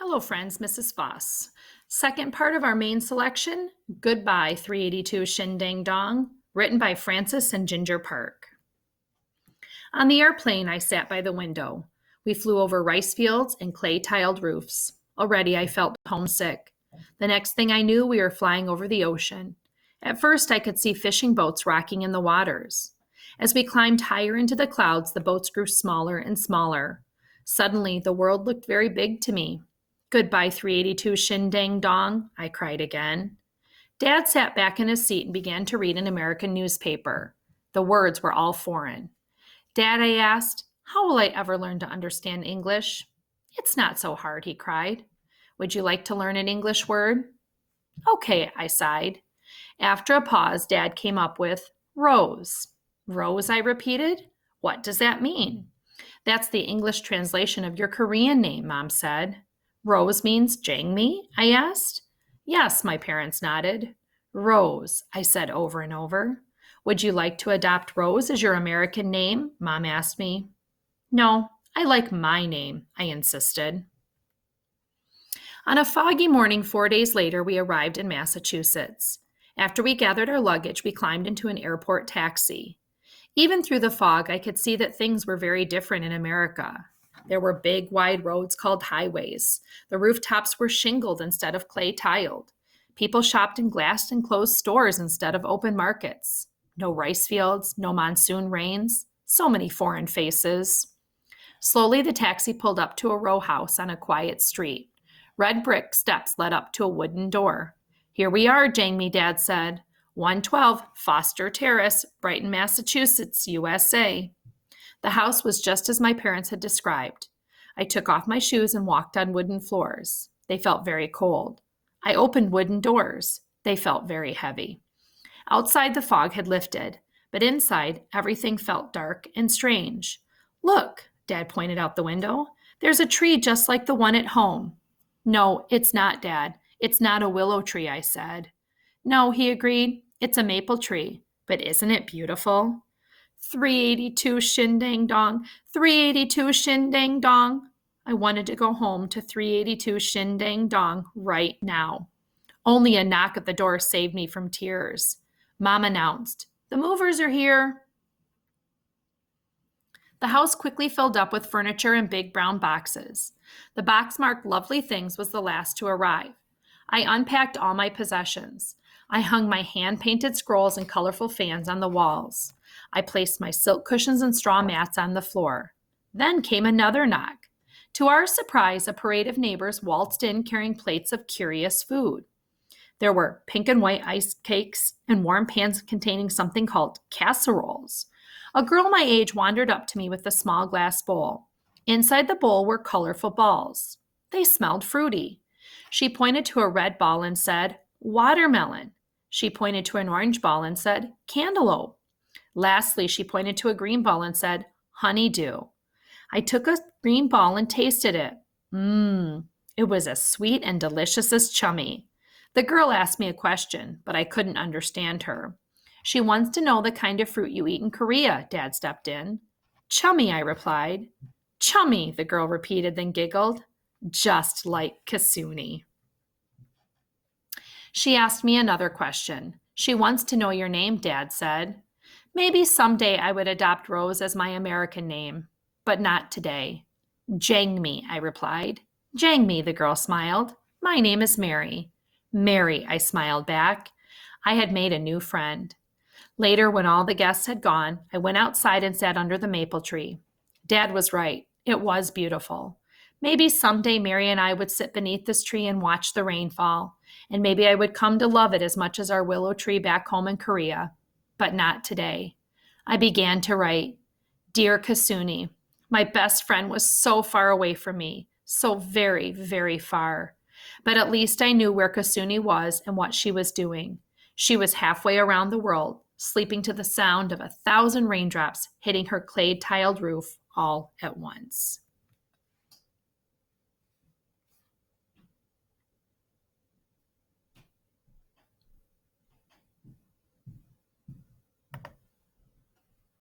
Hello, friends, Mrs. Foss. Second part of our main selection, Goodbye 382 Shin Dang Dong, written by Francis and Ginger Park. On the airplane, I sat by the window. We flew over rice fields and clay-tiled roofs. Already I felt homesick. The next thing I knew, we were flying over the ocean. At first, I could see fishing boats rocking in the waters. As we climbed higher into the clouds, the boats grew smaller and smaller. Suddenly, the world looked very big to me. Goodbye, 382 Shin Dang Dong, I cried again. Dad sat back in his seat and began to read an American newspaper. The words were all foreign. Dad, I asked, how will I ever learn to understand English? It's not so hard, he cried. Would you like to learn an English word? Okay, I sighed. After a pause, Dad came up with rose. Rose, I repeated. What does that mean? That's the English translation of your Korean name, Mom said. Rose means Jangmi? I asked. Yes, my parents nodded. Rose, I said over and over. Would you like to adopt Rose as your American name? Mom asked me. No, I like my name, I insisted. On a foggy morning 4 days later, we arrived in Massachusetts. After we gathered our luggage, we climbed into an airport taxi. Even through the fog, I could see that things were very different in America. There were big, wide roads called highways. The rooftops were shingled instead of clay tiled. People shopped in glassed enclosed stores instead of open markets. No rice fields, no monsoon rains. So many foreign faces. Slowly, the taxi pulled up to a row house on a quiet street. Red brick steps led up to a wooden door. Here we are, Jangmi, Dad said. 112 Foster Terrace, Brighton, Massachusetts, USA. The house was just as my parents had described. I took off my shoes and walked on wooden floors. They felt very cold. I opened wooden doors. They felt very heavy. Outside, the fog had lifted, but inside, everything felt dark and strange. Look, Dad pointed out the window. There's a tree just like the one at home. No, it's not, Dad. It's not a willow tree, I said. No, he agreed. It's a maple tree. But isn't it beautiful? 382 Shin Dang Dong, 382 Shin Dang Dong. I wanted to go home to 382 Shin Dang Dong right now. Only a knock at the door saved me from tears. Mom announced, "The movers are here." The house quickly filled up with furniture and big brown boxes. The box marked Lovely Things was the last to arrive. I unpacked all my possessions. I hung my hand-painted scrolls and colorful fans on the walls. I placed my silk cushions and straw mats on the floor. Then came another knock. To our surprise, a parade of neighbors waltzed in carrying plates of curious food. There were pink and white ice cakes and warm pans containing something called casseroles. A girl my age wandered up to me with a small glass bowl. Inside the bowl were colorful balls. They smelled fruity. She pointed to a red ball and said, "Watermelon." She pointed to an orange ball and said, "Cantaloupe." Lastly, she pointed to a green ball and said, "Honeydew." I took a green ball and tasted it. It was as sweet and delicious as chummy. The girl asked me a question, but I couldn't understand her. She wants to know the kind of fruit you eat in Korea, Dad stepped in. Chummy, I replied. Chummy, the girl repeated, then giggled. Just like Kasuni. She asked me another question. She wants to know your name, Dad said. Maybe someday I would adopt Rose as my American name, but not today. Jangmi, I replied. Jangmi, the girl smiled. My name is Mary. Mary, I smiled back. I had made a new friend. Later, when all the guests had gone, I went outside and sat under the maple tree. Dad was right. It was beautiful. Maybe someday Mary and I would sit beneath this tree and watch the rain fall, and maybe I would come to love it as much as our willow tree back home in Korea. But not today. I began to write, Dear Kasuni, my best friend was so far away from me, so very, very far. But at least I knew where Kasuni was and what she was doing. She was halfway around the world, sleeping to the sound of 1,000 raindrops hitting her clay-tiled roof all at once.